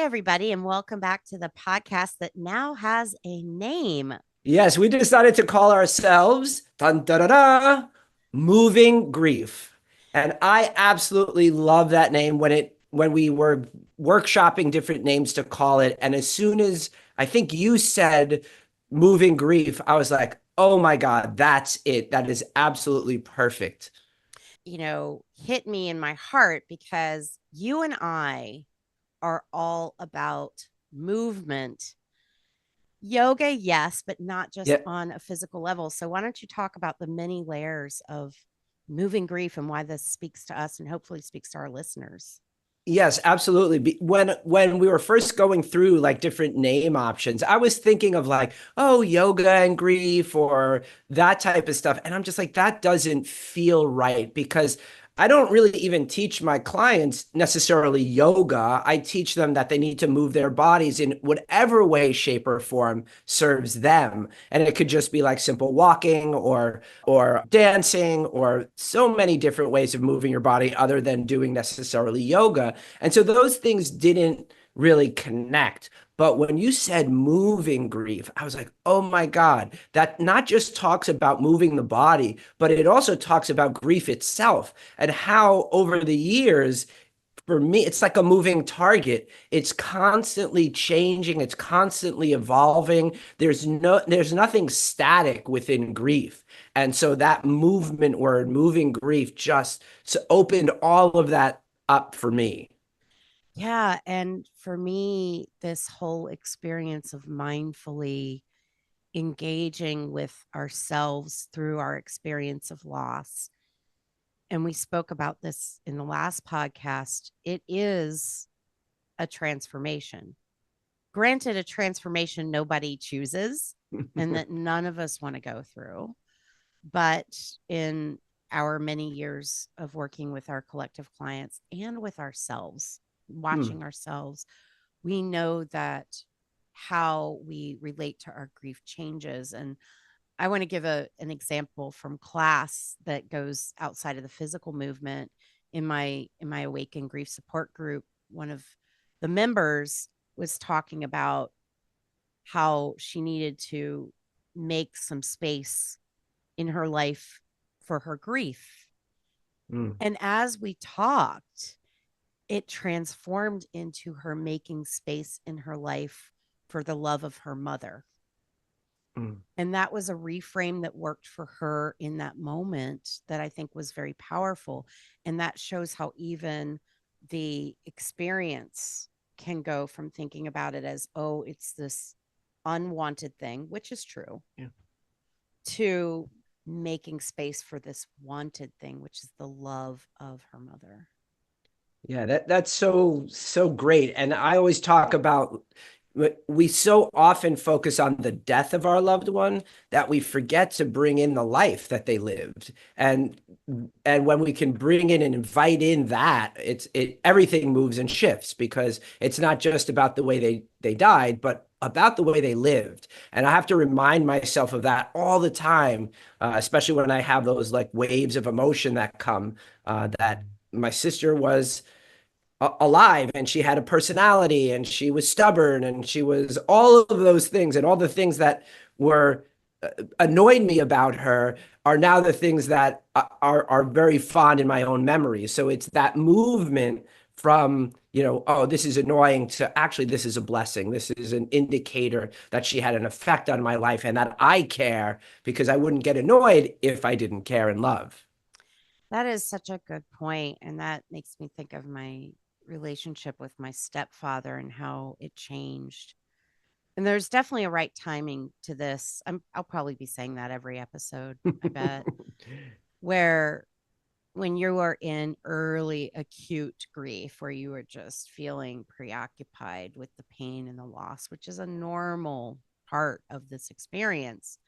everybody, and welcome back to the podcast that now has a name. Yes, we decided to call ourselves dun, da, da, da, Moving Grief. And I absolutely love that name when we were workshopping different names to call it. And as soon as I think you said Moving Grief, I was like, oh my God, that's it. That is absolutely perfect. Hit me in my heart because you and I are all about movement. Yoga, yes, but not just Yeah. on a physical level. So, why don't you talk about the many layers of moving grief and why this speaks to us and hopefully speaks to our listeners? Yes, absolutely. When we were first going through like different name options, I was thinking of like, oh, yoga and grief or that type of stuff. And I'm just like, that doesn't feel right because I don't really even teach my clients necessarily yoga. I teach them that they need to move their bodies in whatever way, shape, or form serves them. And it could just be like simple walking or dancing or so many different ways of moving your body other than doing necessarily yoga. And so those things didn't really connect. But when you said moving grief, I was like, oh my God, that not just talks about moving the body, but it also talks about grief itself and how over the years, for me, it's like a moving target. It's constantly changing, it's constantly evolving. There's nothing static within grief. And so that movement word, moving grief, just opened all of that up for me. Yeah. And for me, this whole experience of mindfully engaging with ourselves through our experience of loss. And we spoke about this in the last podcast. It is a transformation. Granted, a transformation nobody chooses and that none of us want to go through. But in our many years of working with our collective clients and with ourselves, Hmm. watching ourselves, we know that how we relate to our grief changes. And I want to give an example from class that goes outside of the physical movement. In my Awaken Grief Support group, one of the members was talking about how she needed to make some space in her life for her grief. Hmm. And as we talked, it transformed into her making space in her life for the love of her mother. Hmm. And that was a reframe that worked for her in that moment that I think was very powerful. And that shows how even the experience can go from thinking about it as, oh, it's this unwanted thing, which is true, Yeah. to making space for this wanted thing, which is the love of her mother. Yeah, that's so great. And I always talk about we so often focus on the death of our loved one that we forget to bring in the life that they lived. And when we can bring in and invite in that, it everything moves and shifts because it's not just about the way they died, but about the way they lived. And I have to remind myself of that all the time, especially when I have those like waves of emotion that come that my sister was alive and she had a personality and she was stubborn and she was all of those things and all the things that were annoyed me about her are now the things that are very fond in my own memory. So it's that movement from, oh, this is annoying to actually this is a blessing. This is an indicator that she had an effect on my life and that I care because I wouldn't get annoyed if I didn't care and love. That is such a good point, and that makes me think of my relationship with my stepfather and how it changed. And there's definitely a right timing to this. I'll probably be saying that every episode, I bet, where when you are in early acute grief, where you are just feeling preoccupied with the pain and the loss, which is a normal part of this experience,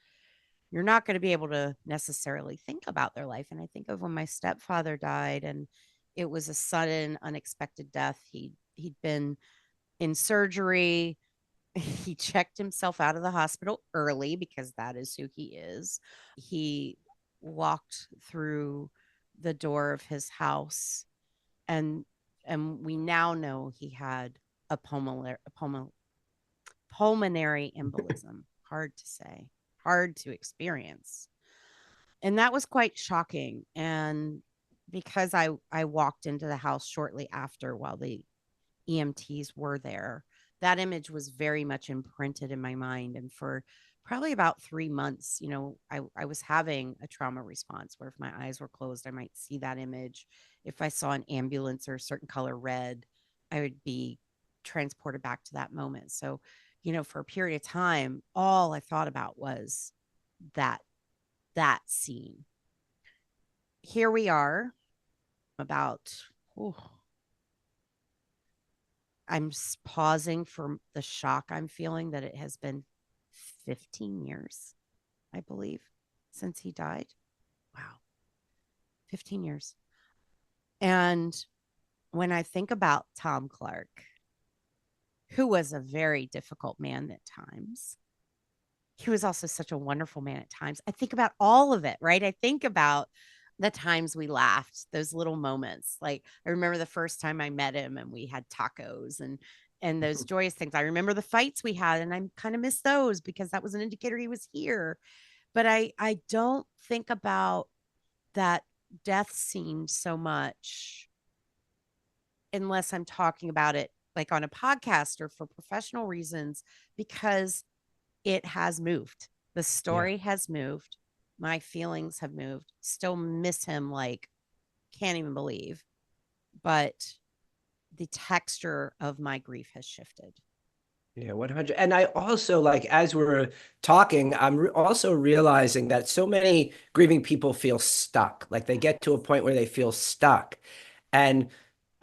you're not going to be able to necessarily think about their life. And I think of when my stepfather died, and it was a sudden, unexpected death. He'd been in surgery. He checked himself out of the hospital early because that is who he is. He walked through the door of his house, and we now know he had a pulmonary embolism. Hard to say, hard to experience. And that was quite shocking. And because I walked into the house shortly after while the EMTs were there, that image was very much imprinted in my mind. And for probably about 3 months, I was having a trauma response where if my eyes were closed, I might see that image. If I saw an ambulance or a certain color red, I would be transported back to that moment. So, for a period of time, all I thought about was that scene. Here we are about, ooh, I'm pausing for the shock I'm feeling that it has been 15 years, I believe, since he died. Wow, 15 years. And when I think about Tom Clark, who was a very difficult man at times, he was also such a wonderful man at times. I think about all of it, right? I think about the times we laughed, those little moments. Like I remember the first time I met him and we had tacos and those joyous things. I remember the fights we had and I kind of miss those because that was an indicator he was here. But I don't think about that death scene so much unless I'm talking about it like on a podcast or for professional reasons because it has moved. The Yeah. story has moved. My feelings have moved. Still miss him like can't even believe. But the texture of my grief has shifted. Yeah, 100. And I also like, as we're talking, I'm also realizing that so many grieving people feel stuck. Like they get to a point where they feel stuck. And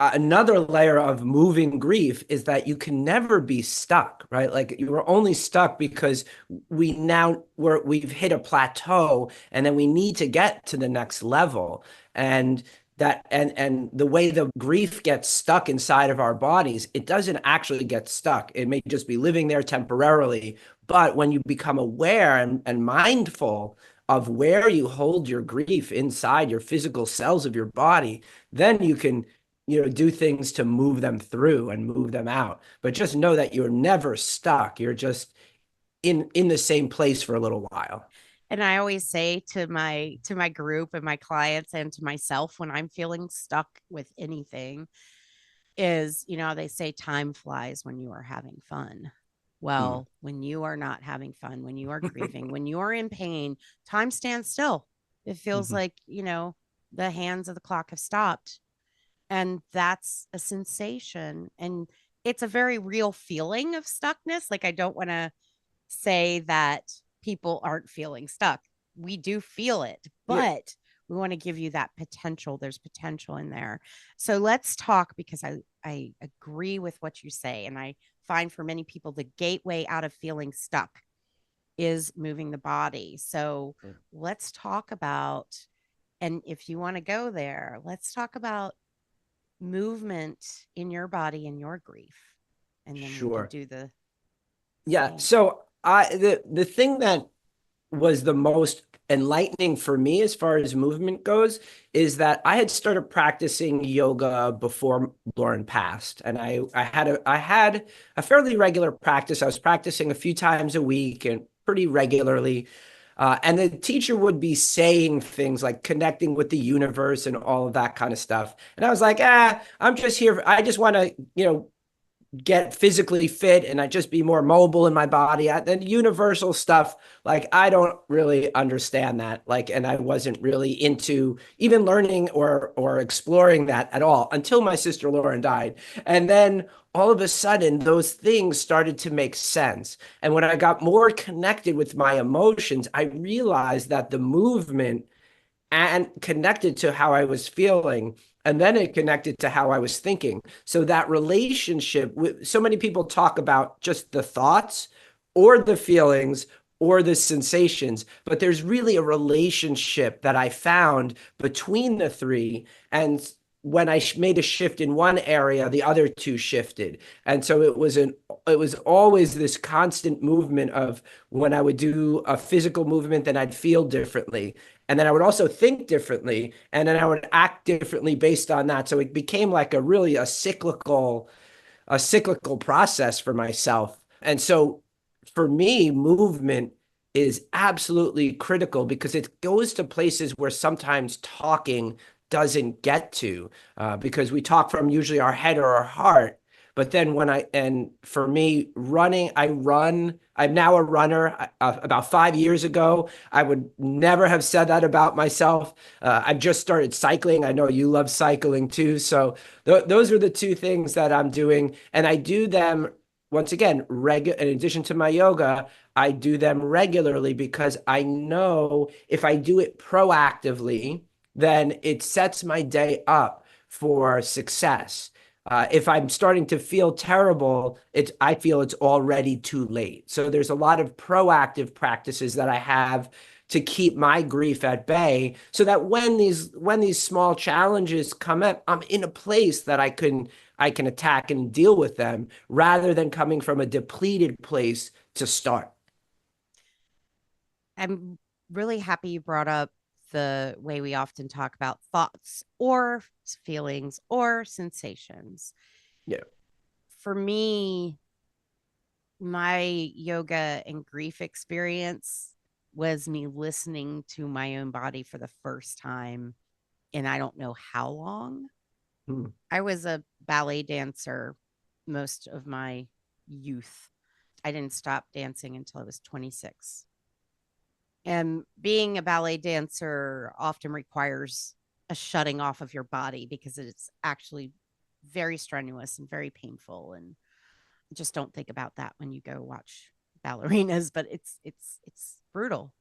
another layer of moving grief is that you can never be stuck, right? Like you were only stuck because we've hit a plateau and then we need to get to the next level. And and the way the grief gets stuck inside of our bodies, it doesn't actually get stuck. It may just be living there temporarily. But when you become aware and mindful of where you hold your grief inside your physical cells of your body, then you can do things to move them through and move them out. But just know that you're never stuck. You're just in the same place for a little while. And I always say to my group and my clients and to myself when I'm feeling stuck with anything is, they say time flies when you are having fun. Hmm. Well, when you are not having fun, when you are grieving, when you are in pain, time stands still. It feels Mhm. like, the hands of the clock have stopped. And that's a sensation. And it's a very real feeling of stuckness. Like, I don't want to say that people aren't feeling stuck. We do feel it, Yeah, but we want to give you that potential. There's potential in there. So let's talk because I agree with what you say. And I find for many people, the gateway out of feeling stuck is moving the body. So let's talk about, and if you want to go there, let's talk about movement in your body and your grief. And then we can sure. do the Yeah. same. So the thing that was the most enlightening for me as far as movement goes is that I had started practicing yoga before Lauren passed, and I had a fairly regular practice. I was practicing a few times a week and pretty regularly. And the teacher would be saying things like connecting with the universe and all of that kind of stuff. And I was like, I'm just here. I just want to, get physically fit and I just be more mobile in my body. The universal stuff, like I don't really understand that. Like, and I wasn't really into even learning or exploring that at all until my sister Lauren died. And then all of a sudden, those things started to make sense. And when I got more connected with my emotions, I realized that the movement and connected to how I was feeling. And then it connected to how I was thinking. So that relationship, so many people talk about just the thoughts or the feelings or the sensations, but there's really a relationship that I found between the three. And when I made a shift in one area, the other two shifted. And so it was always this constant movement of when I would do a physical movement, then I'd feel differently. And then I would also think differently, and then I would act differently based on that. So it became like a cyclical a cyclical process for myself. And so for me, movement is absolutely critical because it goes to places where sometimes talking doesn't get to, because we talk from usually our head or our heart. But then and for me, running, I'm now a runner. About 5 years ago, I would never have said that about myself. I've just started cycling. I know you love cycling too. So those are the two things that I'm doing. And I do them, once again, in addition to my yoga, I do them regularly because I know if I do it proactively, then it sets my day up for success. If I'm starting to feel terrible, I feel it's already too late. So there's a lot of proactive practices that I have to keep my grief at bay, so that when these small challenges come up, I'm in a place that I can attack and deal with them rather than coming from a depleted place to start. I'm really happy you brought up the way we often talk about thoughts or feelings or sensations. Yeah. For me, my yoga and grief experience was me listening to my own body for the first time in I don't know how long. Mm. I was a ballet dancer most of my youth. I didn't stop dancing until I was 26. And being a ballet dancer often requires a shutting off of your body because it's actually very strenuous and very painful. And just don't think about that when you go watch ballerinas, but it's brutal.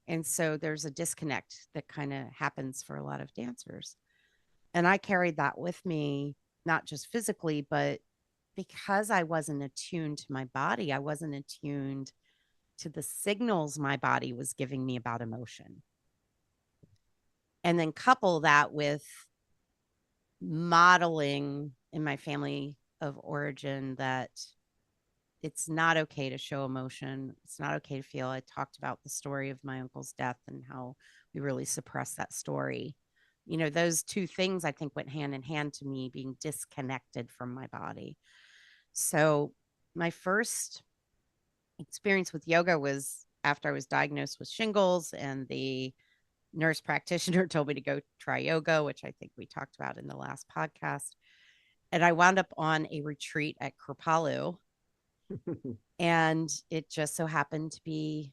And so there's a disconnect that kind of happens for a lot of dancers. And I carried that with me, not just physically, but because I wasn't attuned to my body, I wasn't attuned to the signals my body was giving me about emotion. And then couple that with modeling in my family of origin that it's not okay to show emotion. It's not okay to feel. I talked about the story of my uncle's death and how we really suppressed that story. You know, those two things I think went hand in hand to me being disconnected from my body. So, my first experience with yoga was after I was diagnosed with shingles, and the nurse practitioner told me to go try yoga, which I think we talked about in the last podcast. And I wound up on a retreat at Kripalu. And it just so happened to be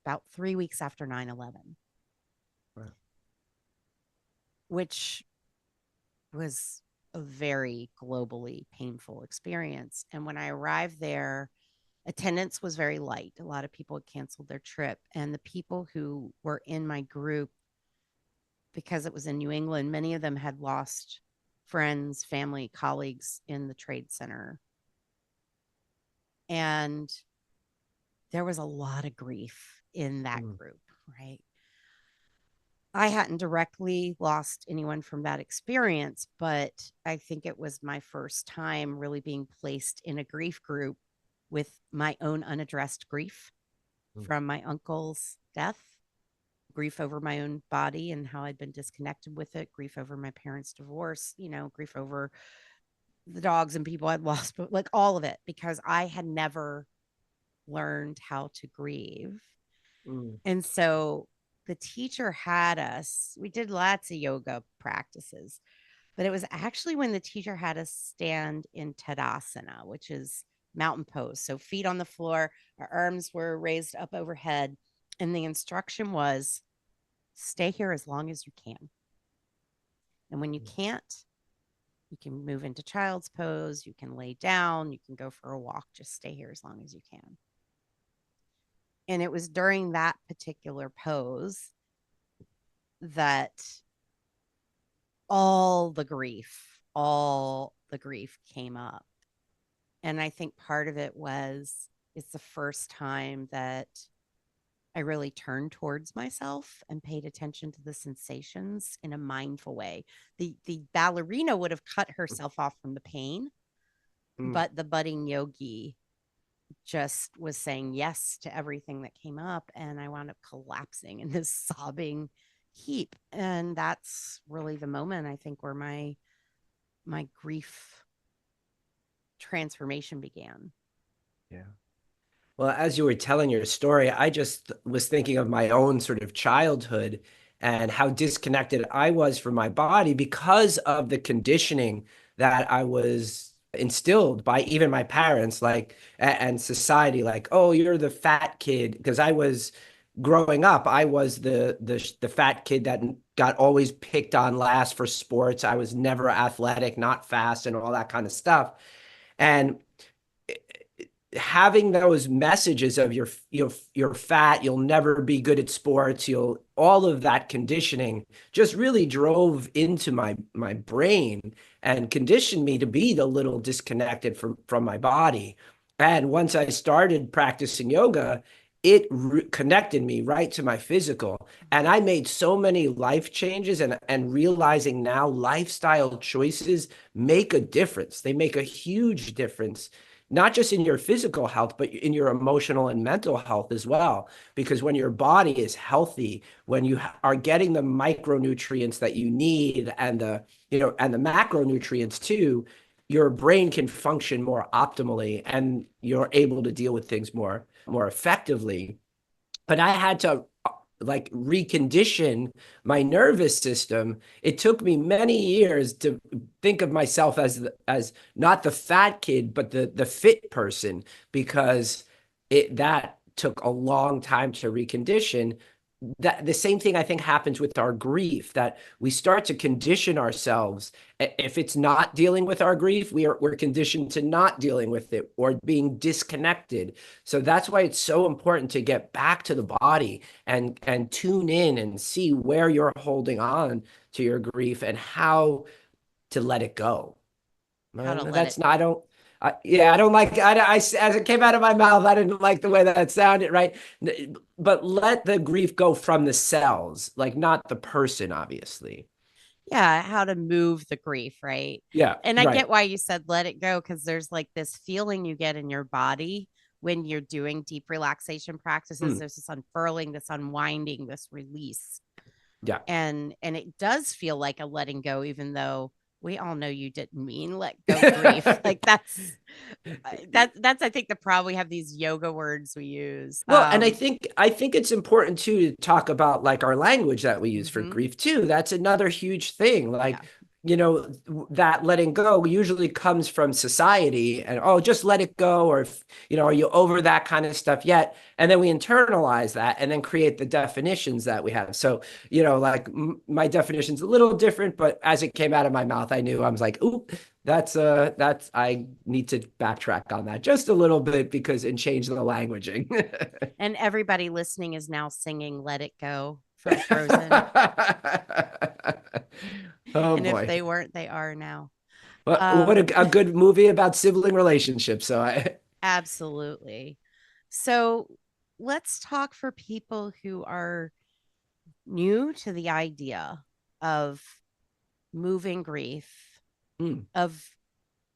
about 3 weeks after 9/11, Wow. which was a very globally painful experience. And when I arrived there, attendance was very light. A lot of people had canceled their trip. And the people who were in my group, because it was in New England, many of them had lost friends, family, colleagues in the trade center. And there was a lot of grief in that Mm. group, right? I hadn't directly lost anyone from that experience, but I think it was my first time really being placed in a grief group with my own unaddressed grief Mm. from my uncle's death, grief over my own body and how I'd been disconnected with it, grief over my parents' divorce, you know, grief over the dogs and people I'd lost, but like all of it, because I had never learned how to grieve. Mm. And so the teacher had us, we did lots of yoga practices, but it was actually when the teacher had us stand in Tadasana, which is mountain pose. So feet on the floor, our arms were raised up overhead. And the instruction was stay here as long as you can. And when you can't, you can move into child's pose, you can lay down, you can go for a walk, just stay here as long as you can. And it was during that particular pose that all the grief came up. And I think part of it was it's the first time that I really turned towards myself and paid attention to the sensations in a mindful way. The ballerina would have cut herself off from the pain, Mm. but the budding yogi just was saying yes to everything that came up, and I wound up collapsing in this sobbing heap. And that's really the moment I think where my grief transformation began. Yeah. Well, as you were telling your story, I just was thinking of my own sort of childhood and how disconnected I was from my body because of the conditioning that I was instilled by even my parents, like, and society, like, oh, you're the fat kid. Because I was growing up, I was the fat kid that got always picked on last for sports. I was never athletic, not fast, and all that kind of stuff. And having those messages of you're fat, you'll never be good at sports, you'll all of that conditioning just really drove into my brain and conditioned me to be a little disconnected from my body. And once I started practicing yoga, it connected me right to my physical. And I made so many life changes, and realizing now lifestyle choices make a difference. They make a huge difference, not just in your physical health, but in your emotional and mental health as well. Because when your body is healthy, when you are getting the micronutrients that you need, and the macronutrients too, your brain can function more optimally, and you're able to deal with things more effectively. But I had to like recondition my nervous system. It took me many years to think of myself as not the fat kid, but the fit person, because that took a long time to recondition. That the same thing I think happens with our grief, that we start to condition ourselves. If it's not dealing with our grief, we're conditioned to not dealing with it or being disconnected. So that's why it's so important to get back to the body and tune in and see where you're holding on to your grief and how to let it go. How to And let it. that's not, I don't, yeah, I don't like, as it came out of my mouth, I didn't like the way that sounded, right? But let the grief go from the cells, like not the person, obviously. Yeah, how to move the grief, right? Yeah, And I right. get why you said let it go, because there's like this feeling you get in your body when you're doing deep relaxation practices. Mm, There's this unfurling, this unwinding, this release. yeah. And it does feel like a letting go, even though we all know you didn't mean let go grief. Like that's I think the problem. We have these yoga words we use. Well, and I think it's important too to talk about like our language that we use for Mhm. grief too. That's another huge thing. Yeah. Like, that letting go usually comes from society, and oh, just let it go, or are you over that kind of stuff yet? And then we internalize that and then create the definitions that we have. So, like my definition's a little different, but as it came out of my mouth, I knew I was like, ooh, that's I need to backtrack on that just a little bit because and change the languaging. And everybody listening is now singing Let It Go from Frozen. Oh And if boy. they weren't, they are now. What Um, a good movie about sibling relationships. So absolutely. So let's talk for people who are new to the idea of moving grief, mm, of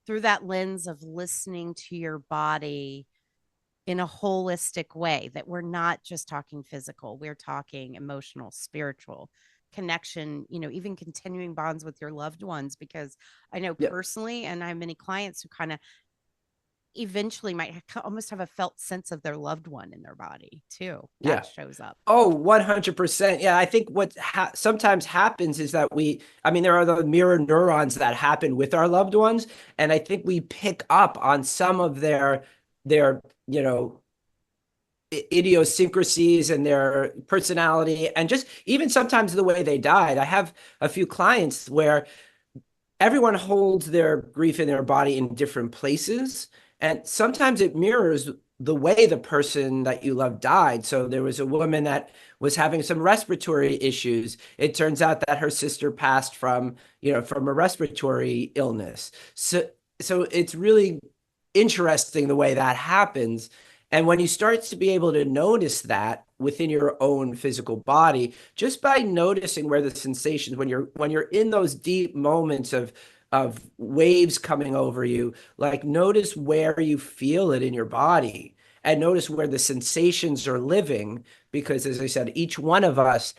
through that lens of listening to your body in a holistic way, that we're not just talking physical, we're talking emotional, spiritual connection, even continuing bonds with your loved ones. Because I know yeah, personally, and I have many clients who kind of eventually might almost have a felt sense of their loved one in their body too. That yeah. shows up. Oh, 100%. Yeah, I think what sometimes happens is that I mean, there are the mirror neurons that happen with our loved ones, and I think we pick up on some of their idiosyncrasies and their personality, and just even sometimes the way they died. I have a few clients where everyone holds their grief in their body in different places, and sometimes it mirrors the way the person that you love died. So there was a woman that was having some respiratory issues. It turns out that her sister passed from a respiratory illness. So it's really interesting the way that happens. And when you start to be able to notice that within your own physical body, just by noticing where the sensations, when you're in those deep moments of waves coming over you, like notice where you feel it in your body and notice where the sensations are living. Because as I said, each one of us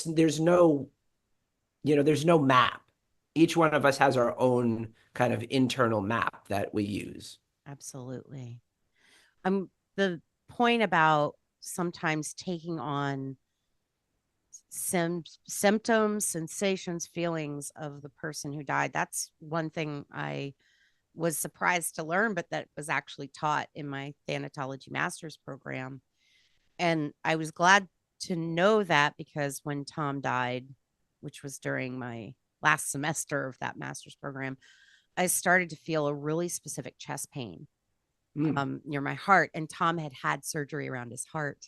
there's no map. Each one of us has our own kind of internal map that we use. Absolutely. The point about sometimes taking on symptoms, sensations, feelings of the person who died. That's one thing I was surprised to learn, but that was actually taught in my thanatology master's program. And I was glad to know that because when Tom died, which was during my last semester of that master's program, I started to feel a really specific chest pain near my heart. And Tom had had surgery around his heart.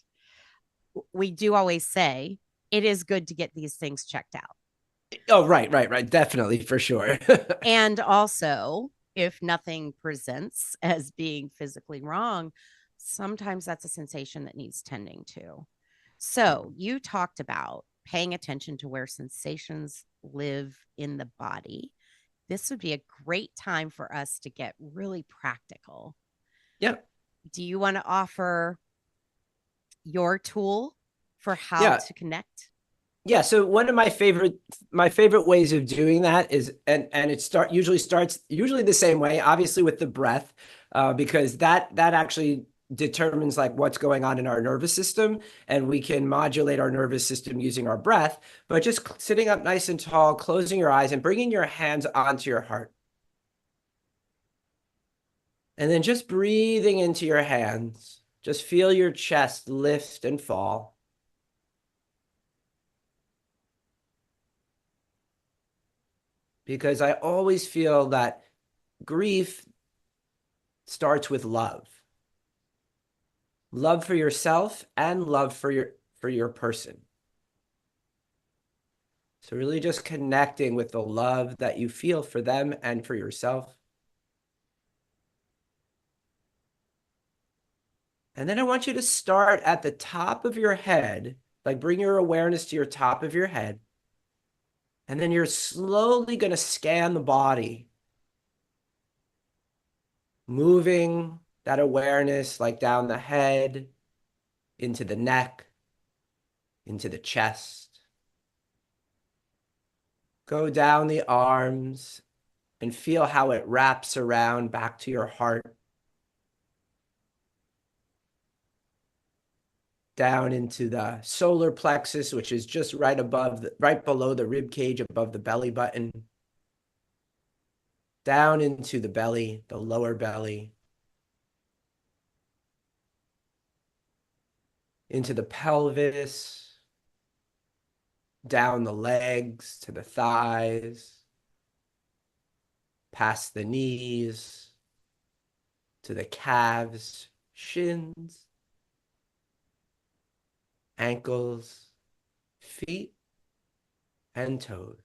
We do always say it is good to get these things checked out. Oh, right. Definitely, for sure. And also, if nothing presents as being physically wrong, sometimes that's a sensation that needs tending to. So, you talked about paying attention to where sensations live in the body. This would be a great time for us to get really practical. Yeah. Do you want to offer your tool for how Yeah. to connect? Yeah, so one of my favorite ways of doing that is and it starts usually the same way, obviously with the breath, because that actually determines like what's going on in our nervous system, and we can modulate our nervous system using our breath. But just sitting up nice and tall, closing your eyes, and bringing your hands onto your heart, and then just breathing into your hands. Just feel your chest lift and fall. Because I always feel that grief starts with love. Love for yourself and love for your person. So really just connecting with the love that you feel for them and for yourself. And then I want you to start at the top of your head, like bring your awareness to your top of your head. And then you're slowly going to scan the body, moving that awareness like down the head, into the neck, into the chest. Go down the arms and feel how it wraps around back to your heart, down into the solar plexus, which is just right below the rib cage, above the belly button, down into the belly, the lower belly, into the pelvis, down the legs to the thighs, past the knees, to the calves, shins, ankles, feet, and toes.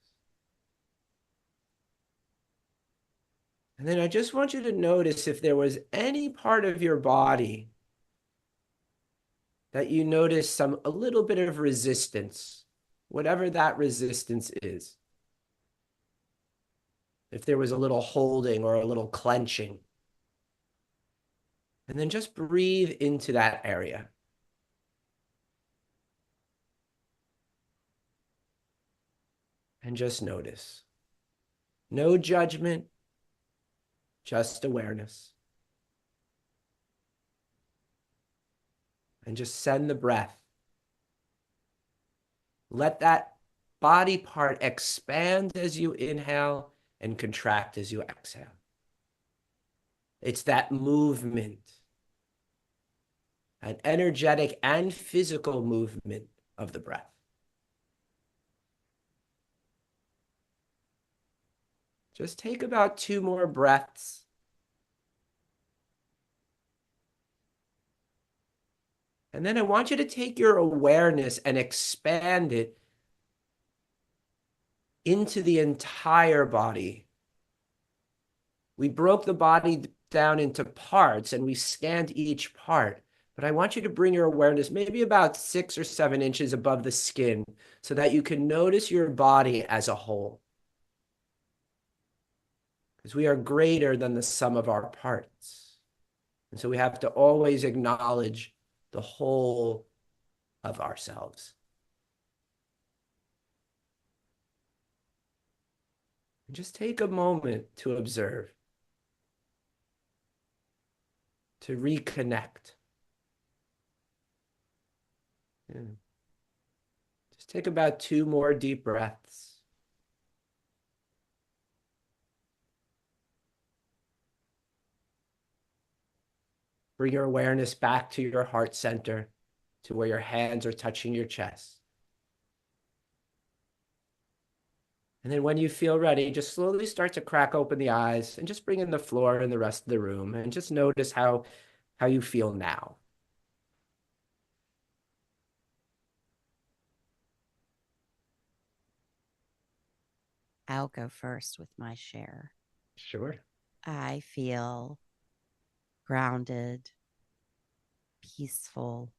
And then I just want you to notice if there was any part of your body that you notice a little bit of resistance, whatever that resistance is. If there was a little holding or a little clenching. And then just breathe into that area. And just notice. No judgment, just awareness. And just send the breath. Let that body part expand as you inhale and contract as you exhale. It's that movement, an energetic and physical movement of the breath. Just take about 2 more breaths. And then I want you to take your awareness and expand it into the entire body. We broke the body down into parts and we scanned each part. But I want you to bring your awareness maybe about 6 or 7 inches above the skin so that you can notice your body as a whole. Because we are greater than the sum of our parts. And so we have to always acknowledge the whole of ourselves. Just take a moment to observe, to reconnect. Yeah. Just take about 2 more deep breaths. Bring your awareness back to your heart center, to where your hands are touching your chest. And then when you feel ready, just slowly start to crack open the eyes and just bring in the floor and the rest of the room and just notice how you feel now. I'll go first with my share. Sure. I feel grounded, peaceful,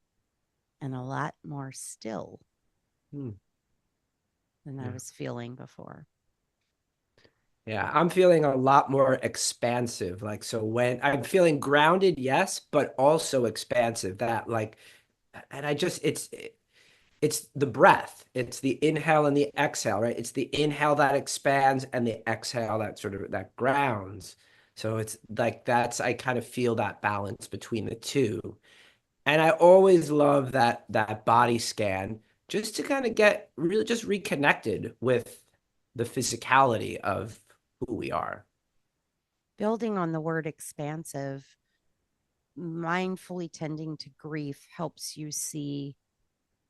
and a lot more still Hmm. than I Yeah. was feeling before. Yeah, I'm feeling a lot more expansive. Like, so when I'm feeling grounded, yes, but also expansive. That like, and I just, it's the breath. It's the inhale and the exhale, right? It's the inhale that expands and the exhale that sort of that grounds. So it's like I kind of feel that balance between the two. And I always love that body scan just to kind of get really just reconnected with the physicality of who we are. Building on the word expansive, mindfully tending to grief helps you see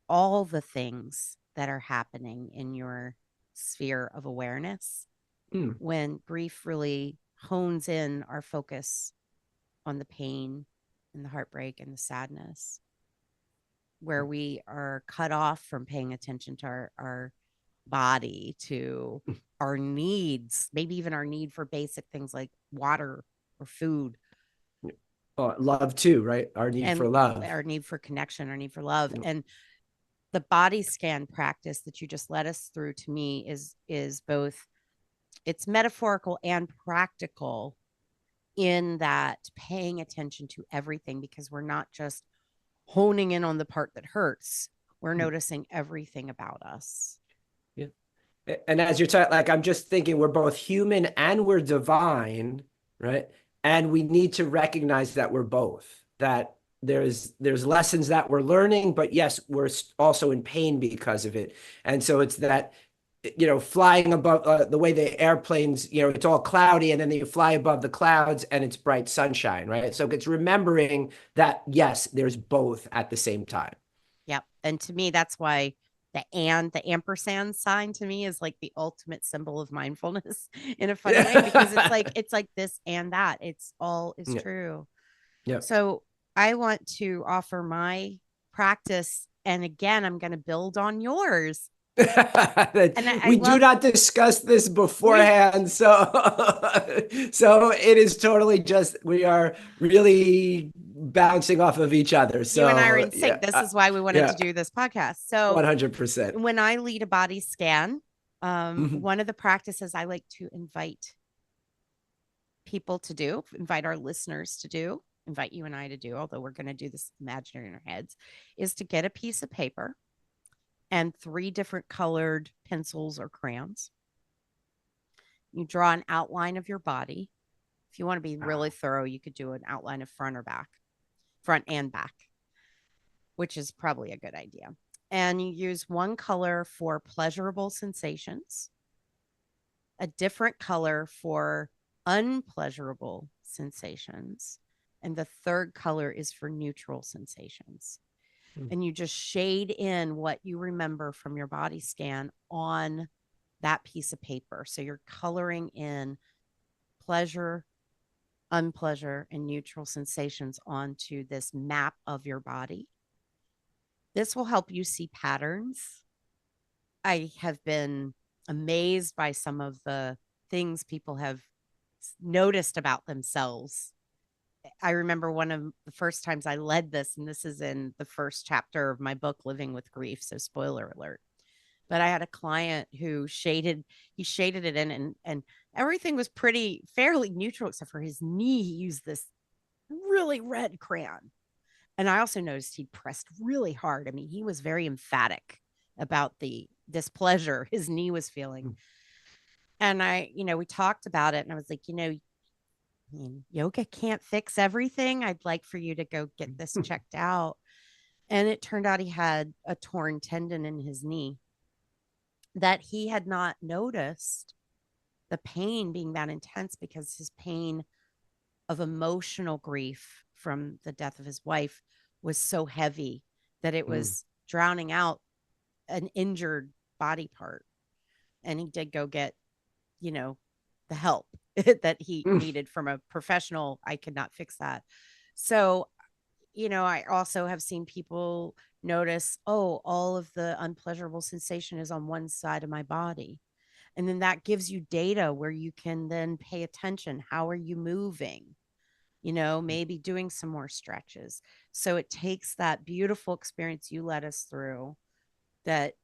all the things that are happening in your sphere of awareness. Hmm. When grief really hones in our focus on the pain and the heartbreak and the sadness, where we are cut off from paying attention to our body, to our needs, maybe even our need for basic things like water or food, Love too, right? Our need and for love. our need for connection, our need for love. Mm. And the body scan practice that you just led us through, to me, is both, it's metaphorical and practical, in that paying attention to everything, because we're not just honing in on the part that hurts, we're noticing everything about us. Yeah. And as you're talking, like I'm just thinking we're both human and we're divine, right? And we need to recognize that we're both, that there's lessons that we're learning, but yes, we're also in pain because of it. And so it's that, flying above the way the airplanes, it's all cloudy and then you fly above the clouds and it's bright sunshine, right? So it's remembering that, yes, there's both at the same time. Yep. And to me, that's why the ampersand sign to me is like the ultimate symbol of mindfulness in a funny way, because it's like this and that. It's all is Yeah. true. Yeah. So I want to offer my practice. And again, I'm going to build on yours. And I We do love not discuss this we beforehand, so so it is totally just we are really bouncing off of each other. you and I are So in yeah, sync. This is why we wanted yeah, to do this podcast. So 100%. when I lead a body scan, Mhm. one of the practices I like to invite people to do, invite our listeners to do, invite you and I to do, although we're going to do this imaginary in our heads, is to get a piece of paper and 3 different colored pencils or crayons. You draw an outline of your body. If you want to be really Ah, thorough, you could do an outline of front or back, front and back, which is probably a good idea. And you use one color for pleasurable sensations, a different color for unpleasurable sensations, and the third color is for neutral sensations. mm, And you just shade in what you remember from your body scan on that piece of paper. So you're coloring in pleasure, unpleasure, and neutral sensations onto this map of your body. This will help you see patterns. I have been amazed by some of the things people have noticed about themselves. I remember one of the first times I led this, and this is in the first chapter of my book, Living with Grief. So, spoiler alert. But I had a client who he shaded it in, and everything was pretty fairly neutral, except for his knee. He used this really red crayon. And I also noticed he pressed really hard. I mean, he was very emphatic about the displeasure his knee was feeling. mm. And we talked about it and I was like, yoga can't fix everything. I'd like for you to go get this checked out. And it turned out he had a torn tendon in his knee that he had not noticed the pain being that intense because his pain of emotional grief from the death of his wife was so heavy that it Mm. was drowning out an injured body part. And he did go get, you know, the help that he Mm. needed from a professional. I could not fix that. So, I also have seen people notice, oh, all of the unpleasurable sensation is on one side of my body. And then that gives you data where you can then pay attention. How are you moving? Maybe doing some more stretches. So it takes that beautiful experience you led us through that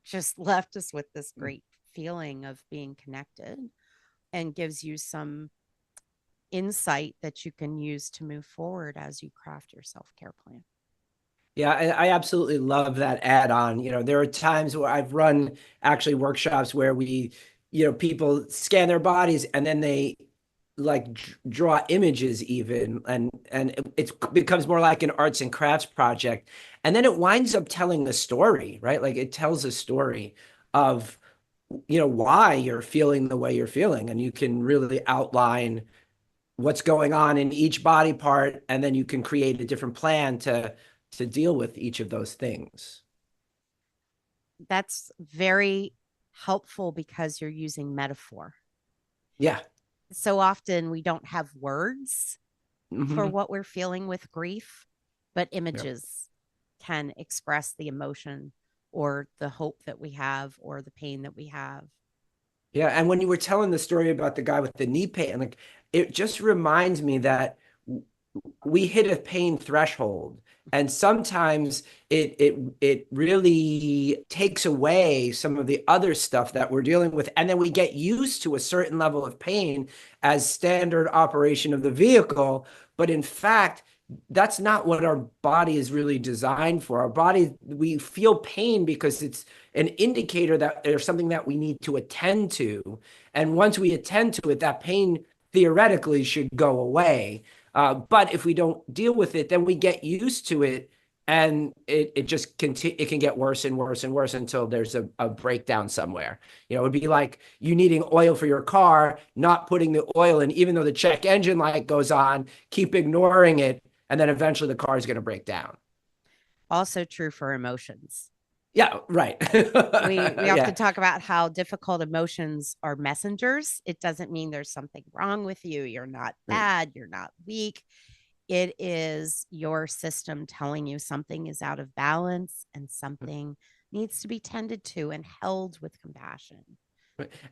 just left us with this great feeling of being connected and gives you some insight that you can use to move forward as you craft your self-care plan. Yeah, I absolutely love that add-on. There are times where I've run actually workshops where people scan their bodies and then they like draw images even, and it becomes more like an arts and crafts project. And then it winds up telling a story, right? Like it tells a story of, why you're feeling the way you're feeling, and you can really outline what's going on in each body part, and then you can create a different plan to deal with each of those things. That's very helpful because you're using metaphor. Yeah. So often we don't have words for Hmm. what we're feeling with grief, but Yeah. images can express the emotion or the hope that we have or the pain that we have. Yeah. And when you were telling the story about the guy with the knee pain, like it just reminds me that we hit a pain threshold, and sometimes it really takes away some of the other stuff that we're dealing with, and then we get used to a certain level of pain as standard operation of the vehicle. But in fact, that's not what our body is really designed for. Our body, we feel pain because it's an indicator that there's something that we need to attend to, and once we attend to it, that pain theoretically should go away. But if we don't deal with it, then we get used to it, and it just it can get worse and worse and worse until there's a breakdown somewhere. It would be like you needing oil for your car, not putting the oil in, even though the check engine light goes on, keep ignoring it, and then eventually the car is going to break down. Also true for emotions. Yeah, right. We often Yeah. talk about how difficult emotions are messengers. It doesn't mean there's something wrong with you. You're not bad, you're not weak. It is your system telling you something is out of balance and something needs to be tended to and held with compassion.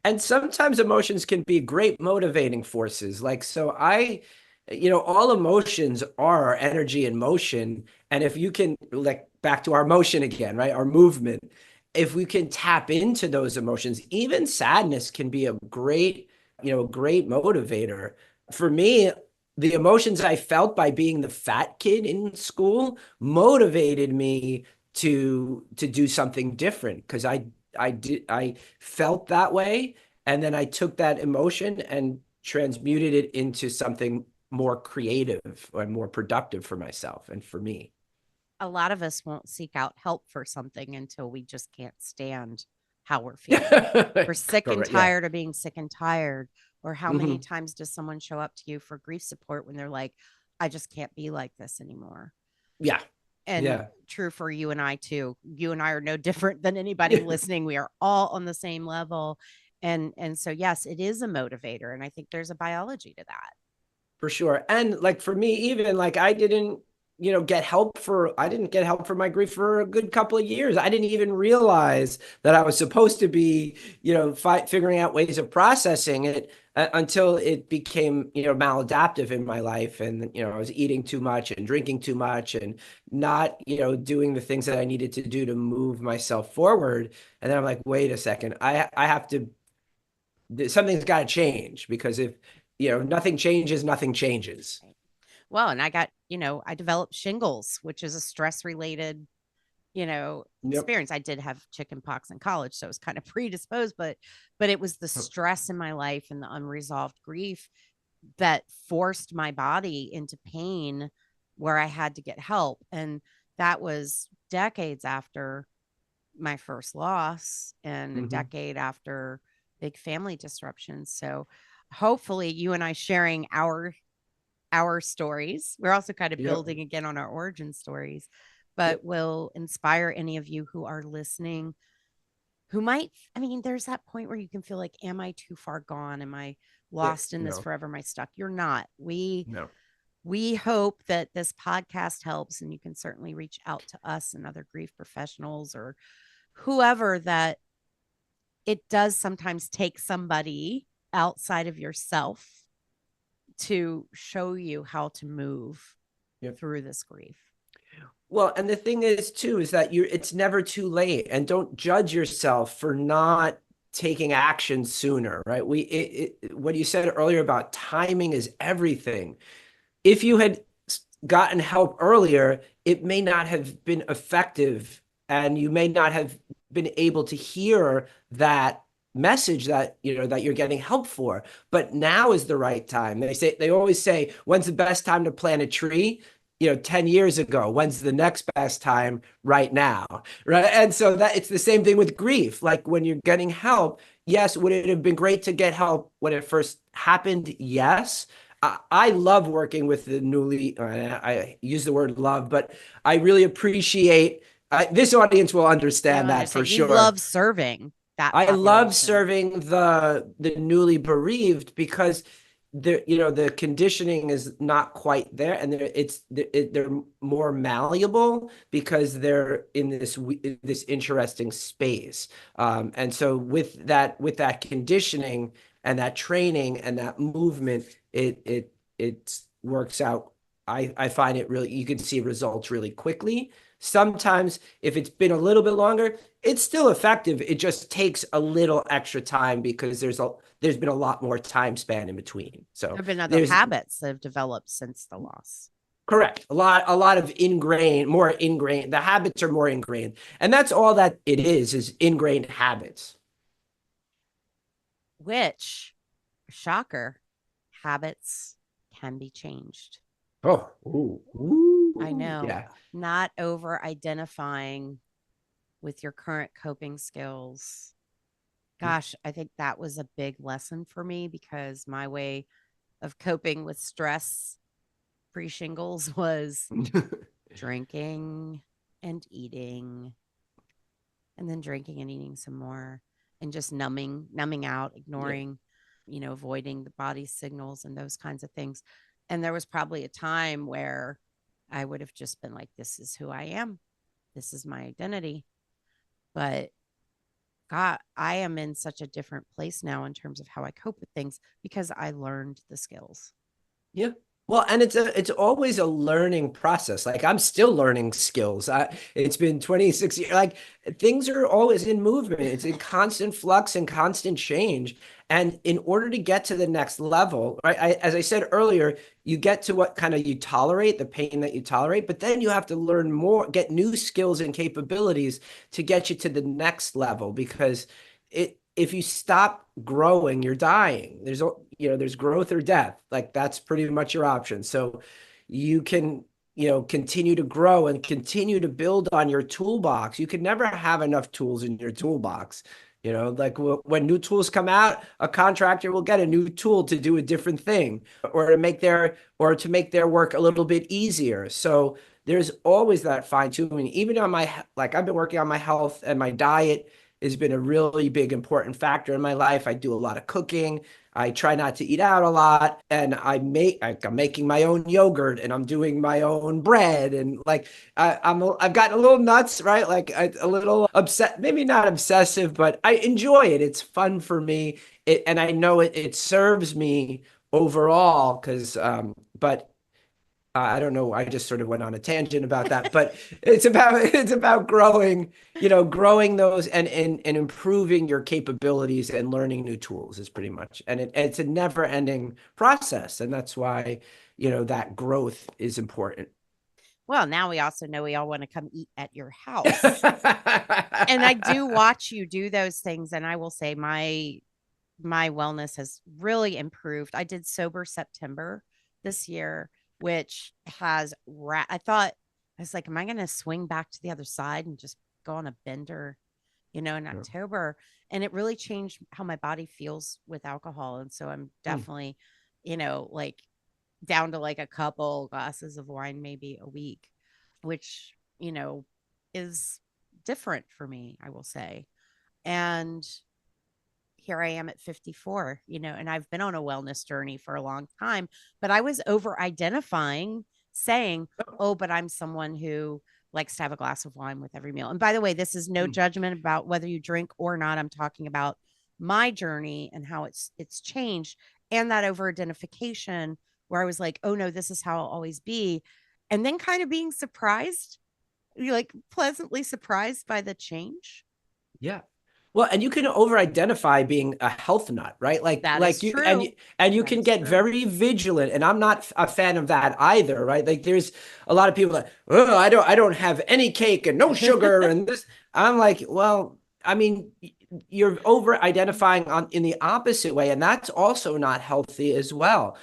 And sometimes emotions can be great motivating forces. Like, so all emotions are energy in motion. And if you can, like, back to our motion again, right? Our movement, if we can tap into those emotions, even sadness can be a great motivator. For me, the emotions I felt by being the fat kid in school motivated me to do something different, because I felt that way, and then I took that emotion and transmuted it into something more creative and more productive for myself and for me. A lot of us won't seek out help for something until we just can't stand how we're feeling. Yeah. We're sick and Correct. Yeah. tired of being sick and tired. Or how many Hmm. times does someone show up to you for grief support when they're like, I just can't be like this anymore? Yeah. And Yeah. true for you and I too. You and I are no different than anybody listening. We are all on the same level. And so yes, it is a motivator. And I think there's a biology to that. For sure. And like for me, even like I didn't get help for my grief for a good couple of years. I didn't even realize that I was supposed to be, figuring out ways of processing it, until it became, maladaptive in my life. And, I was eating too much and drinking too much and not, doing the things that I needed to do to move myself forward. And then I'm like, wait a second, I have to, something's got to change, because if, nothing changes, nothing changes. Well, and I got, I developed shingles, which is a stress related Yep. experience. I did have chicken pox in college, so I was kind of predisposed, but it was the stress in my life and the unresolved grief that forced my body into pain where I had to get help. And that was decades after my first loss and a Hmm. decade after big family disruptions. So hopefully you and I sharing our stories. We're also kind of Yep. building again on our origin stories, but will inspire any of you who are listening who might, I mean, there's that point where you can feel like, am I too far gone? Am I lost in this No, forever? Am I stuck? You're not. no. We hope that this podcast helps, and you can certainly reach out to us and other grief professionals or whoever, that it does sometimes take somebody outside of yourself to show you how to move Yep. through this grief. Well, and the thing is too, is that it's never too late, and don't judge yourself for not taking action sooner, right? What you said earlier about timing is everything. If you had gotten help earlier, it may not have been effective, and you may not have been able to hear that message that that you're getting help for. But now is the right time. They always say, when's the best time to plant a tree? 10 years ago. When's the next best time? Right now, right? And so that it's the same thing with grief. Like when you're getting help, yes, would it have been great to get help when it first happened? Yes. I love working with the newly, I use the word love, but I really appreciate, this audience will They'll understand that for understand. You sure. love serving that I love population. serving the newly bereaved because the conditioning is not quite there, and they're more malleable because they're in this interesting space. And so with that conditioning and that training and that movement, it works out. I find it really, you can see results really quickly. Sometimes if it's been a little bit longer, it's still effective. It just takes a little extra time because there's been a lot more time span in between. There So have been other there's habits that have developed since the loss. correct. A lot of more ingrained. The habits are more ingrained. And that's all that it is ingrained habits. Which, shocker, habits can be changed. Oh, ooh, I ooh, know, yeah. not over identifying with your current coping skills. Gosh, I think that was a big lesson for me because my way of coping with stress pre shingles was drinking and eating, and then drinking and eating some more, and just numbing out, Yeah. ignoring, avoiding the body signals and those kinds of things. And there was probably a time where I would have just been like, this is who I am, this is my identity. But God, I am in such a different place now in terms of how I cope with things because I learned the skills. Yeah. Well, and it's always a learning process. Like I'm still learning skills. It's been 26 years. Like things are always in movement. It's in constant flux and constant change. And in order to get to the next level, right? As I said earlier, you get to what kind of you tolerate, the pain that you tolerate, but then you have to learn more, get new skills and capabilities to get you to the next level because if you stop growing, you're dying. There's growth or death. Like that's pretty much your option. So you can, continue to grow and continue to build on your toolbox. You can never have enough tools in your toolbox. Like when new tools come out, a contractor will get a new tool to do a different thing or to make their work a little bit easier. So there's always that fine tuning. Even on like I've been working on my health, and my diet has been a really big important factor in my life. I do a lot of cooking. I try not to eat out a lot, and I'm making my own yogurt, and I'm doing my own bread, and like I've gotten a little nuts, right? Like a little upset, maybe not obsessive, but I enjoy it. It's fun for me, and I know it serves me overall because but I don't know. I just sort of went on a tangent about that, but it's about growing, growing those and improving your capabilities and learning new tools is pretty much, and it's a never ending process, and that's why that growth is important. Well, now we also know we all want to come eat at your house. And I do watch you do those things, and I will say my wellness has really improved. I did sober September this year, which has I thought, I was like, am I going to swing back to the other side and just go on a bender, in October? And it really changed how my body feels with alcohol. And so I'm definitely, like down to like a couple glasses of wine maybe a week, which, is different for me, I will say. And here I am at 54, and I've been on a wellness journey for a long time, but I was over identifying, saying, oh, but I'm someone who likes to have a glass of wine with every meal. And by the way, this is no judgment about whether you drink or not. I'm talking about my journey and how it's changed, and that over identification where I was like, oh no, this is how I'll always be. And then kind of being surprised, like pleasantly surprised by the change. Yeah. Well, and you can over-identify being a health nut, right? That is You true. and you That can is get true. very vigilant, and I'm not a fan of that either, right? Like there's a lot of people that, oh, I don't have any cake and no sugar and this. I'm like, well, I mean, you're over-identifying on in the opposite way, and that's also not healthy as well.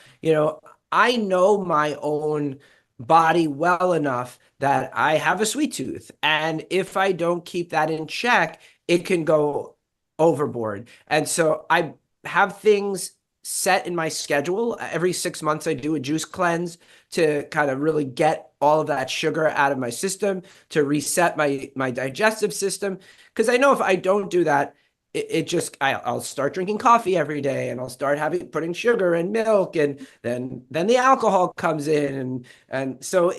I know my own body well enough that I have a sweet tooth, and if I don't keep that in check, it can go overboard. And so I have things set in my schedule. Every 6 months, I do a juice cleanse to kind of really get all of that sugar out of my system, to reset my digestive system. Because I know if I don't do that, it just I'll start drinking coffee every day, and I'll start putting sugar and milk, and then the alcohol comes in, and so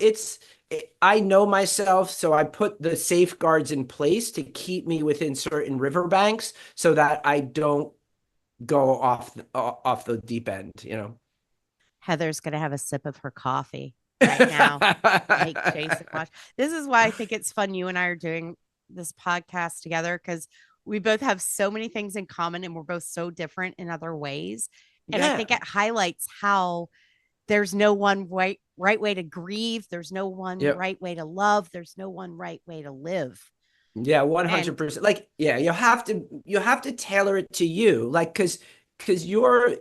I know myself, so I put the safeguards in place to keep me within certain riverbanks so that I don't go off the deep end. Heather's going to have a sip of her coffee right now. Make Jason watch. This is why I think it's fun you and I are doing this podcast together, because we both have so many things in common and we're both so different in other ways. And I Yeah. think it highlights how there's no one right way to grieve. There's no one Yep. right way to love. There's no one right way to live. Yeah, And 100%. Like, yeah, you have to tailor it to you. Like, because your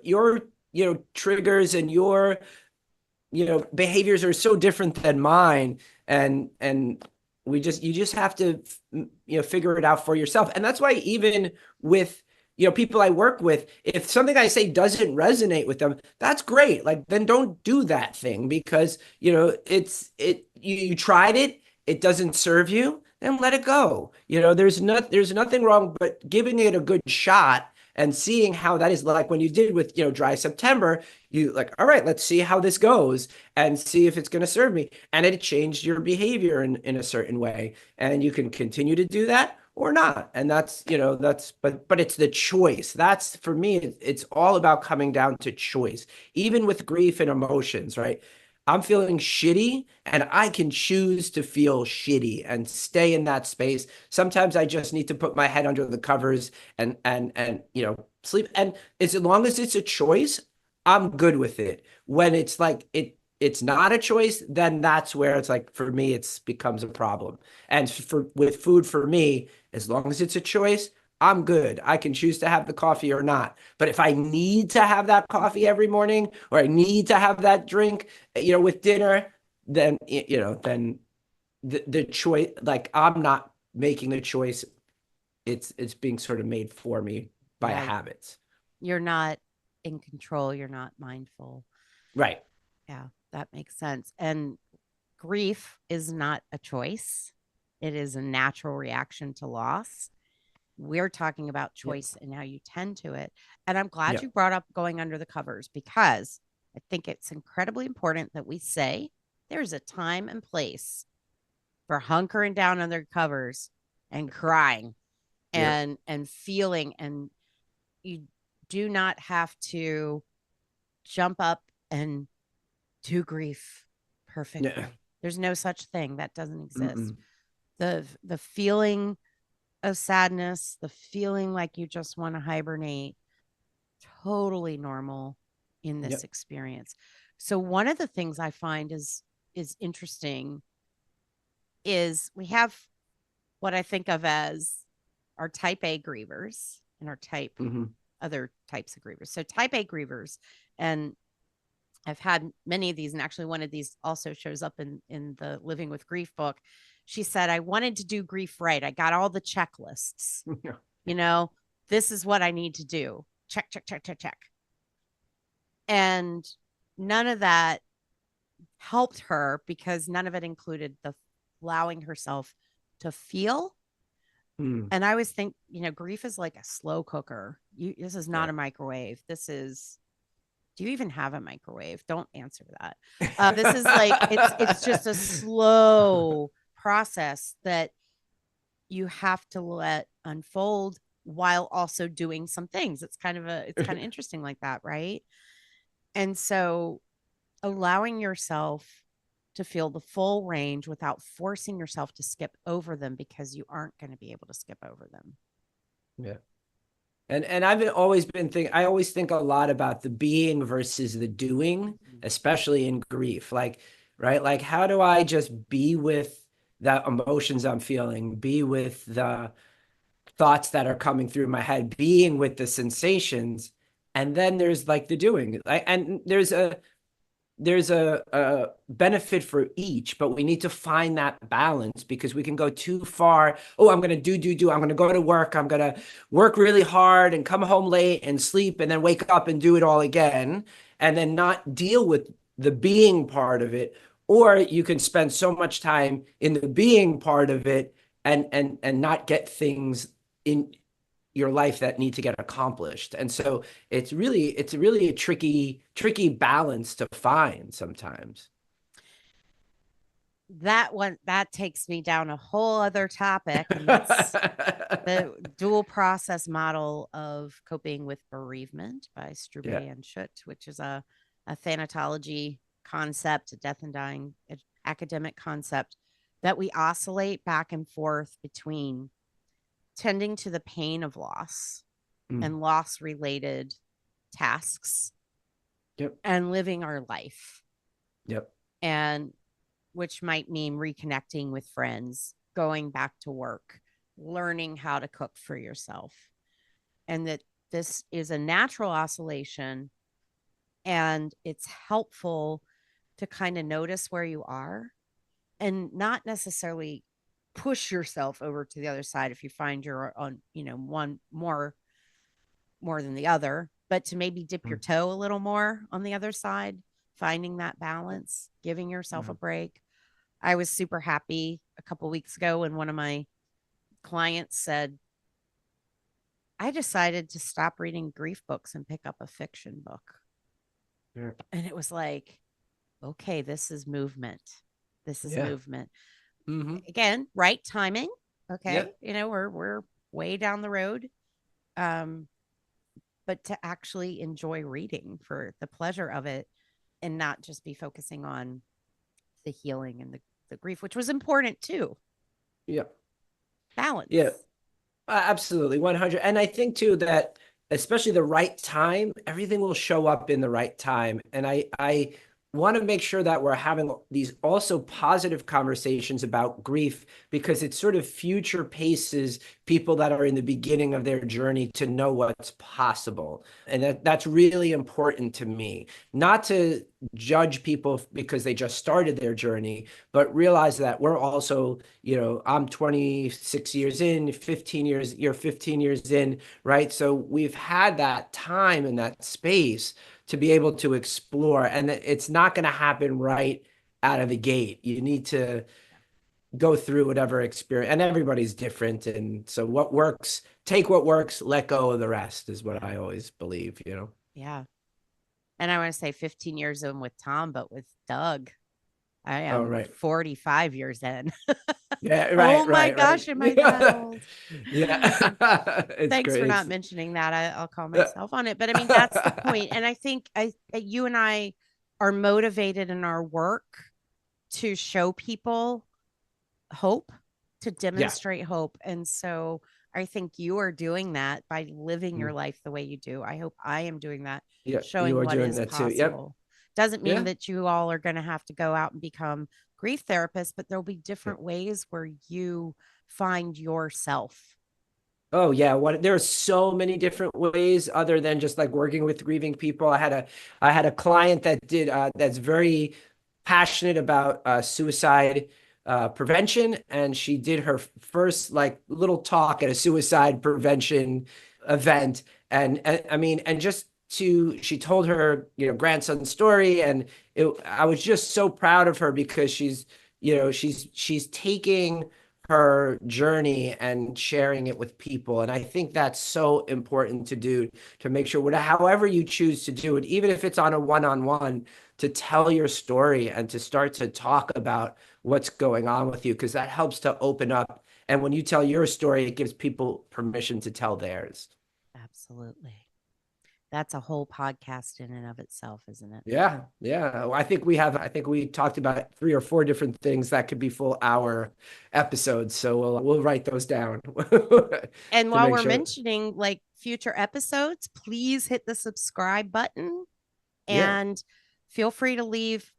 triggers and your behaviors are so different than mine, and you just have to figure it out for yourself. And that's why even with people I work with, if something I say doesn't resonate with them, that's great. Like, then don't do that thing, because you tried it, it doesn't serve you, then let it go. There's nothing wrong but giving it a good shot and seeing how that is. Like when you did with dry September, you like, all right, let's see how this goes and see if it's going to serve me. And it changed your behavior in a certain way. And you can continue to do that or not. And but it's the choice. That's for me, it's all about coming down to choice, even with grief and emotions, right? I'm feeling shitty, and I can choose to feel shitty and stay in that space. Sometimes I just need to put my head under the covers and sleep. And as long as it's a choice, I'm good with it. When it's like it's not a choice, then that's where it's like, for me, it's becomes a problem. And with food, for me, as long as it's a choice, I'm good. I can choose to have the coffee or not. But if I need to have that coffee every morning, or I need to have that drink, with dinner, then the choice, like, I'm not making the choice. It's being sort of made for me by right, habits. you're not in control. You're not mindful. Right. Yeah, that makes sense. And grief is not a choice, it is a natural reaction to loss. We're talking about Yep. choice and how you tend to it. And I'm glad you Yep. brought up going under the covers, because I think it's incredibly important that we say there's a time and place for hunkering down under covers and crying Yep. and feeling. And you do not have to jump up and do grief Yeah. perfectly. There's no such thing. That doesn't exist. Mm-mm. The feeling of sadness, the feeling like you just want to hibernate, totally normal in this Yep. experience. So one of the things I find is interesting is we have what I think of as our type A grievers and our type Hmm. other types of grievers. So type A grievers, and I've had many of these, and actually one of these also shows up in the Living with Grief book. She said, I wanted to do grief right. I got all the checklists. You know, this is what I need to do. Check, check, check, check, check. And none of that helped her because none of it included the allowing herself to feel. Mm. And I always think, grief is like a slow cooker. This is not Yeah. a microwave. This is, do you even have a microwave? Don't answer that. This is like, it's just a slow process that you have to let unfold while also doing some things. It's kind of interesting like that, right? And so allowing yourself to feel the full range without forcing yourself to skip over them because you aren't going to be able to skip over them. Yeah. And I've always been thinking, I always think a lot about the being versus the doing, especially in grief. Like, right? Like, how do I just be with the emotions I'm feeling, be with the thoughts that are coming through my head, being with the sensations, and then there's like the doing. And there's a benefit for each, but we need to find that balance because we can go too far. Oh, I'm going to do. I'm going to go to work. I'm going to work really hard and come home late and sleep and then wake up and do it all again and then not deal with the being part of it. Or you can spend so much time in the being part of it and not get things in your life that need to get accomplished. And so it's really a tricky balance to find sometimes. That one that takes me down a whole other topic, and that's the dual process model of coping with bereavement by Strube Yeah. and Schutt, which is a thanatology concept, a death and dying academic concept that we oscillate back and forth between tending to the pain of loss Mm. and loss related tasks Yep. and living our life, Yep. and which might mean reconnecting with friends, going back to work, learning how to cook for yourself, and that this is a natural oscillation, and it's helpful to kind of notice where you are and not necessarily push yourself over to the other side if you find you're on, one more than the other, but to maybe dip your Mm. toe a little more on the other side, finding that balance, giving yourself a Mm. break. I was super happy a couple weeks ago when one of my clients said, I decided to stop reading grief books and pick up a fiction book. Yeah. And it was like, okay, this is movement. This is Yeah. movement. Mm-hmm. Again, right timing. Okay. Yep. We're way down the road. Um, but to actually enjoy reading for the pleasure of it and not just be focusing on the healing and the grief, which was important too. Yep. Yeah. Balance. Absolutely, 100. And I think too that especially the right time, everything will show up in the right time. And I want to make sure that we're having these also positive conversations about grief because it sort of future paces people that are in the beginning of their journey to know what's possible. And that's really important to me. Not to judge people because they just started their journey, but realize that we're also, I'm 26 years in, 15 years, you're 15 years in, right? So we've had that time and that space to be able to explore, and it's not going to happen right out of the gate. You need to go through whatever experience, and everybody's different. And so what works, take what works, let go of the rest is what I always believe. Yeah. And I want to say 15 years in with Tom, but with Doug, I Oh, am right. 45 years in. Yeah, Oh right, my right, right. gosh, am I that old? Yeah. It's Thanks for great. not mentioning that. I'll call myself on it. But I mean, that's the point. And I think you and I are motivated in our work to show people hope, to Yeah. demonstrate hope. And so I think you are doing that by living your Mm. life the way you do. I hope I am doing that, Yeah, you showing are what doing is that too. Yep. possible. Doesn't mean Yeah. that you all are going to have to go out and become grief therapist, but there'll be different ways where you find yourself. Oh yeah, there are so many different ways other than just like working with grieving people. I had a client that did that's very passionate about suicide prevention, and she did her first like little talk at a suicide prevention event, and I mean, and just to she told her grandson's story, and I was just so proud of her because she's taking her journey and sharing it with people. And I think that's so important to do, to make sure however you choose to do it, even if it's on a one-on-one, to tell your story and to start to talk about what's going on with you, because that helps to open up. And when you tell your story, it gives people permission to tell theirs. Absolutely. That's a whole podcast in and of itself, isn't it? Yeah, yeah. I think we talked about 3 or 4 different things that could be full hour episodes. So we'll write those down And to while make we're sure. mentioning like future episodes, please hit the subscribe button Yeah. and feel free to leave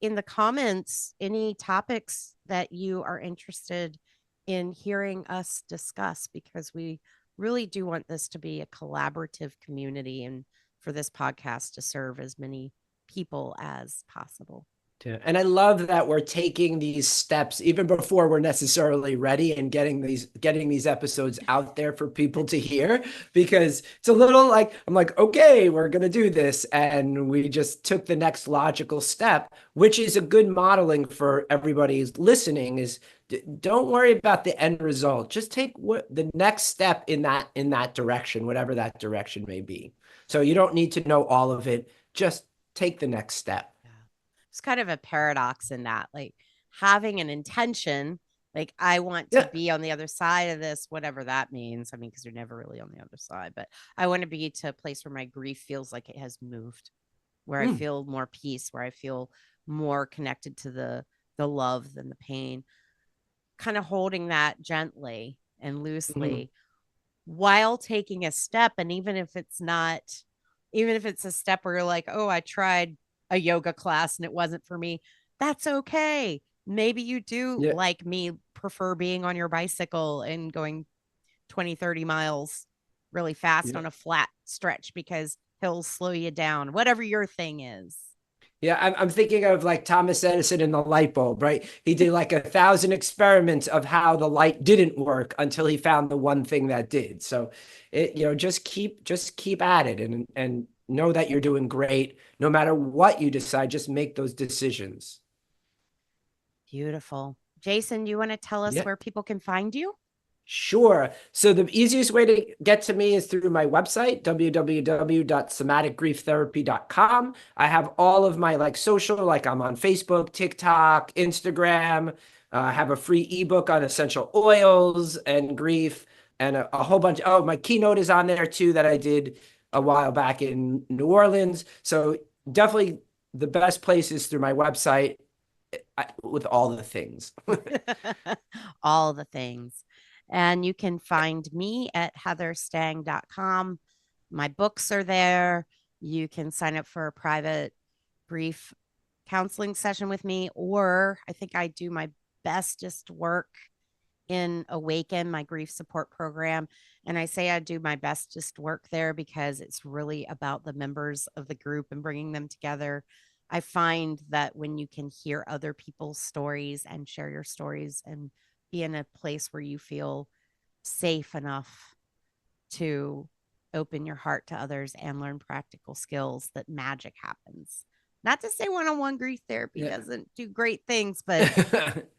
in the comments any topics that you are interested in hearing us discuss, because we really do want this to be a collaborative community and for this podcast to serve as many people as possible. Yeah. And I love that we're taking these steps even before we're necessarily ready and getting these episodes out there for people to hear, because it's a little like I'm like, okay, we're gonna do this. And we just took the next logical step, which is a good modeling for everybody who's listening, is don't worry about the end result. Just take the next step in that direction, whatever that direction may be. So you don't need to know all of it. Just take the next step. Yeah. It's kind of a paradox in that, like having an intention, like I want to Yeah. be on the other side of this, whatever that means. I mean, because you're never really on the other side, but I want to be to a place where my grief feels like it has moved, where I Mm. feel more peace, where I feel more connected to the love than the pain, kind of holding that gently and Mhm. loosely while taking a step. And even if it's not, even if it's a step where you're like, oh, I tried a yoga class and it wasn't for me, that's okay. Maybe you do, Yeah. like me, prefer being on your bicycle and going 20, 30 miles really fast Yeah. on a flat stretch because he'll slow you down, whatever your thing is. Yeah, I'm thinking of like Thomas Edison and the light bulb, right? He did like 1,000 experiments of how the light didn't work until he found the one thing that did. So just keep at it, and know that you're doing great. No matter what you decide, just make those decisions. Beautiful. Jason, do you want to tell us Yeah. where people can find you? Sure. So the easiest way to get to me is through my website, www.somaticgrieftherapy.com. I have all of my like social, like I'm on Facebook, TikTok, Instagram. I have a free ebook on essential oils and grief, and a whole bunch. Oh, my keynote is on there too that I did a while back in New Orleans. So definitely the best place is through my website, with all the things. All the things. And you can find me at heatherstang.com. My books are there. You can sign up for a private grief counseling session with me, or I think I do my bestest work in Awaken, my grief support program. And I say I do my bestest work there because it's really about the members of the group and bringing them together. I find that when you can hear other people's stories and share your stories and be in a place where you feel safe enough to open your heart to others and learn practical skills, that magic happens. Not to say one-on-one grief therapy Yeah. doesn't do great things, but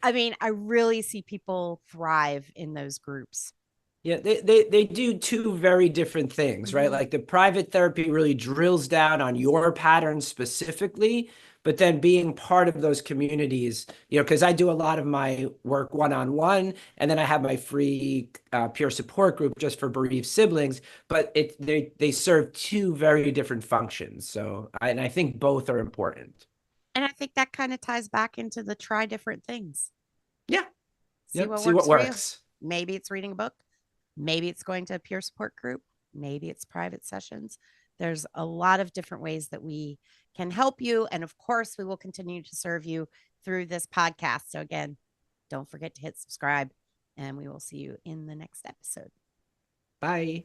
I mean, I really see people thrive in those groups. Yeah, they do two very different things, right? Mm-hmm. Like the private therapy really drills down on your patterns specifically, but then being part of those communities, because I do a lot of my work one-on-one, and then I have my free peer support group just for bereaved siblings, but they serve two very different functions. So, and I think both are important. And I think that kind of ties back into the try different things. Yeah, See yep. what See what works for you. works. Maybe it's reading a book. Maybe it's going to a peer support group. Maybe it's private sessions. There's a lot of different ways that we can help you. And of course, we will continue to serve you through this podcast. So, again, don't forget to hit subscribe, and we will see you in the next episode. Bye.